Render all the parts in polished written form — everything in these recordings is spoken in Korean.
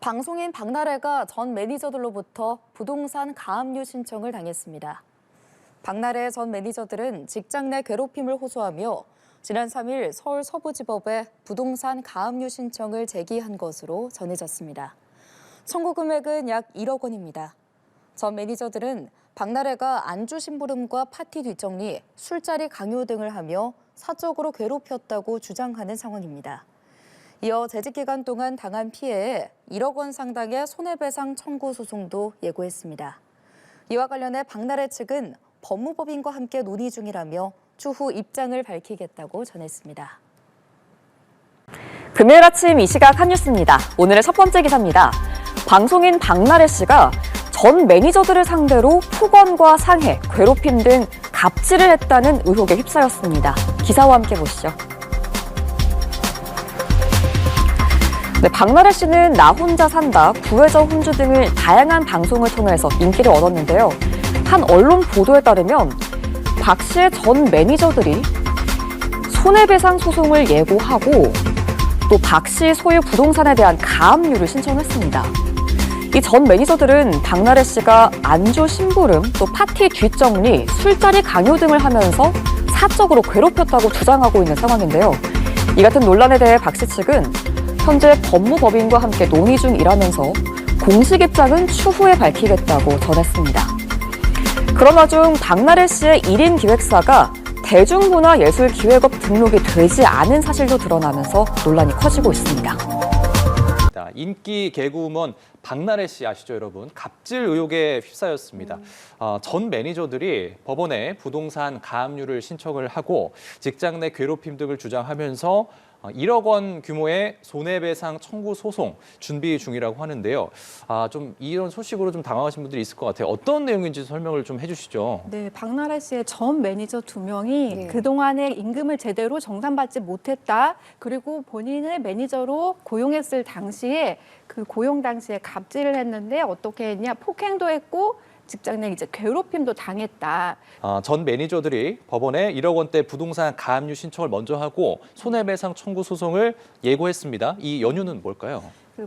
방송인 박나래가 전 매니저들로부터 부동산 가압류 신청을 당했습니다. 박나래 전 매니저들은 직장 내 괴롭힘을 호소하며 지난 3일 서울 서부지법에 부동산 가압류 신청을 제기한 것으로 전해졌습니다. 청구 금액은 약 1억 원입니다. 전 매니저들은 박나래가 안주 심부름과 파티 뒷정리, 술자리 강요 등을 하며 사적으로 괴롭혔다고 주장하는 상황입니다. 이어 재직 기간 동안 당한 피해에 1억 원 상당의 손해배상 청구 소송도 예고했습니다. 이와 관련해 박나래 측은 법무법인과 함께 논의 중이라며 추후 입장을 밝히겠다고 전했습니다. 금요일 아침 이 시각 한뉴스입니다. 오늘의 첫 번째 기사입니다. 방송인 박나래 씨가 전 매니저들을 상대로 폭언과 상해, 괴롭힘 등 갑질을 했다는 의혹에 휩싸였습니다. 기사와 함께 보시죠. 네, 박나래 씨는 나 혼자 산다, 구해저 혼주 등을 다양한 방송을 통해서 인기를 얻었는데요. 한 언론 보도에 따르면 박 씨의 전 매니저들이 손해배상 소송을 예고하고 또 박 씨 소유 부동산에 대한 가압류를 신청했습니다. 이 전 매니저들은 박나래 씨가 안주 심부름, 또 파티 뒷정리, 술자리 강요 등을 하면서 사적으로 괴롭혔다고 주장하고 있는 상황인데요. 이 같은 논란에 대해 박 씨 측은 현재 법무법인과 함께 논의 중이라면서 공식 입장은 추후에 밝히겠다고 전했습니다. 그러나 중 박나래 씨의 1인 기획사가 대중문화예술기획업 등록이 되지 않은 사실도 드러나면서 논란이 커지고 있습니다. 인기 개그우먼 박나래 씨 아시죠, 여러분? 갑질 의혹에 휩싸였습니다. 전 매니저들이 법원에 부동산 가압류를 신청을 하고 직장 내 괴롭힘 등을 주장하면서 1억 원 규모의 손해배상 청구 소송 준비 중이라고 하는데요. 좀 이런 소식으로 좀 당황하신 분들이 있을 것 같아요. 어떤 내용인지 설명을 좀 해주시죠. 네, 박나래 씨의 전 매니저 2명이 그동안에 임금을 제대로 정산받지 못했다. 그리고 본인을 매니저로 고용했을 당시에 그 고용 당시에 갑질을 했는데 어떻게 했냐? 폭행도 했고 직장 내 이제 괴롭힘도 당했다. 전 매니저들이 법원에 1억 원대 부동산 가압류 신청을 먼저 하고 손해배상 청구 소송을 예고했습니다. 이 연유는 뭘까요?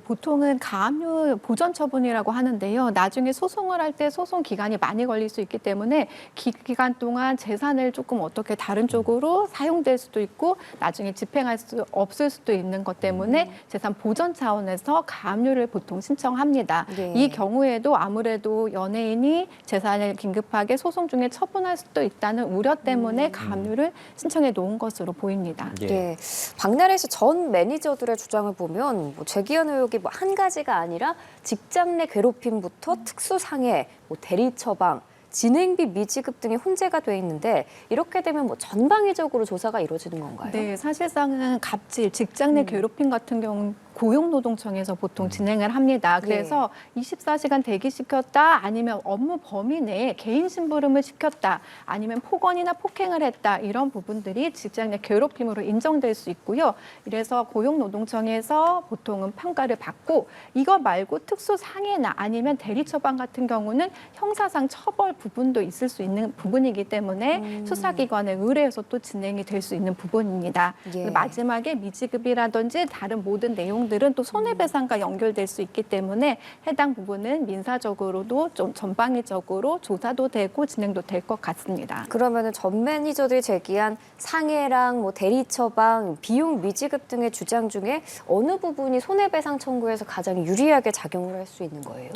보통은 가압류 보전 처분이라고 하는데요. 나중에 소송을 할 때 소송 기간이 많이 걸릴 수 있기 때문에 기간 동안 재산을 조금 어떻게 다른 쪽으로 사용될 수도 있고 나중에 집행할 수 없을 수도 있는 것 때문에 재산 보전 차원에서 가압류를 보통 신청합니다. 네. 이 경우에도 아무래도 연예인이 재산을 긴급하게 소송 중에 처분할 수도 있다는 우려 때문에 가압류를 신청해 놓은 것으로 보입니다. 예. 네, 박나래 씨 전 매니저들의 주장을 보면 제기한 의혹이 한 가지가 아니라 직장 내 괴롭힘부터 특수상해, 대리 처방, 진행비 미지급 등이 혼재가 돼 있는데 이렇게 되면 전방위적으로 조사가 이루어지는 건가요? 네, 사실상은 갑질, 직장 내 괴롭힘 같은 경우 고용노동청에서 보통 진행을 합니다. 그래서 24시간 대기시켰다, 아니면 업무 범위 내에 개인 심부름을 시켰다, 아니면 폭언이나 폭행을 했다, 이런 부분들이 직장 내 괴롭힘으로 인정될 수 있고요. 이래서 고용노동청에서 보통은 평가를 받고 이거 말고 특수상해나 아니면 대리처방 같은 경우는 형사상 처벌 부분도 있을 수 있는 부분이기 때문에 수사기관에 의뢰해서 또 진행이 될 수 있는 부분입니다. 예. 마지막에 미지급이라든지 다른 모든 내용들은 또 손해배상과 연결될 수 있기 때문에 해당 부분은 민사적으로도 좀 전방위적으로 조사도 되고 진행도 될 것 같습니다. 그러면은 전 매니저들이 제기한 상해랑 대리 처방, 비용 미지급 등의 주장 중에 어느 부분이 손해배상 청구에서 가장 유리하게 작용을 할 수 있는 거예요?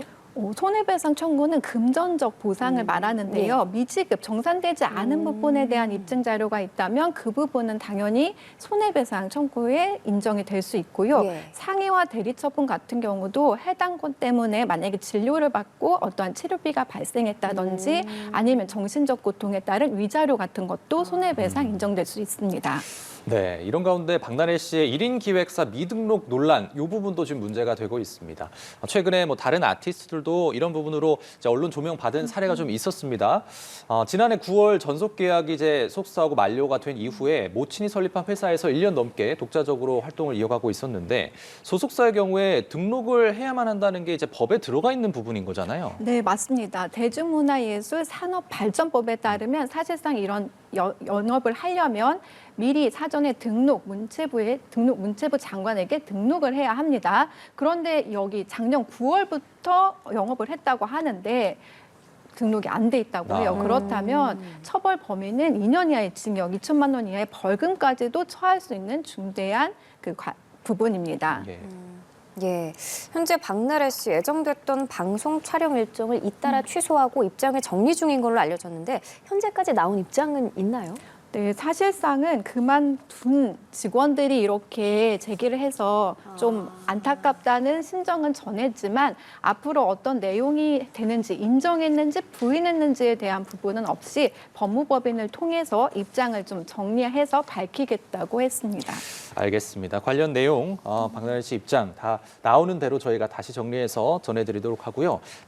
손해배상 청구는 금전적 보상을 말하는데요. 미지급, 정산되지 않은 부분에 대한 입증 자료가 있다면 그 부분은 당연히 손해배상 청구에 인정이 될 수 있고요. 상해와 대리처분 같은 경우도 해당 건 때문에 만약에 진료를 받고 어떠한 치료비가 발생했다든지 아니면 정신적 고통에 따른 위자료 같은 것도 손해배상 인정될 수 있습니다. 네, 이런 가운데 박나래 씨의 1인 기획사 미등록 논란, 이 부분도 지금 문제가 되고 있습니다. 최근에 다른 아티스트들도 이런 부분으로 이제 언론 조명 받은 사례가 좀 있었습니다. 지난해 9월 전속 계약이 이제 속사하고 만료가 된 이후에 모친이 설립한 회사에서 1년 넘게 독자적으로 활동을 이어가고 있었는데 소속사의 경우에 등록을 해야만 한다는 게 이제 법에 들어가 있는 부분인 거잖아요. 네, 맞습니다. 대중문화예술 산업발전법에 따르면 사실상 이런 영업을 하려면 미리 사전에 문체부 장관에게 등록을 해야 합니다. 그런데 여기 작년 9월부터 영업을 했다고 하는데 등록이 안 돼 있다고 해요. 그렇다면 처벌 범위는 2년 이하의 징역, 2천만 원 이하의 벌금까지도 처할 수 있는 중대한 부분입니다. 예. 예, 현재 박나래 씨 예정됐던 방송 촬영 일정을 잇따라 취소하고 입장을 정리 중인 걸로 알려졌는데 현재까지 나온 입장은 있나요? 네, 사실상은 그만둔 직원들이 이렇게 제기를 해서 좀 안타깝다는 심정은 전했지만 앞으로 어떤 내용이 되는지 인정했는지 부인했는지에 대한 부분은 없이 법무법인을 통해서 입장을 좀 정리해서 밝히겠다고 했습니다. 알겠습니다. 관련 내용 박나래 씨 입장 다 나오는 대로 저희가 다시 정리해서 전해드리도록 하고요.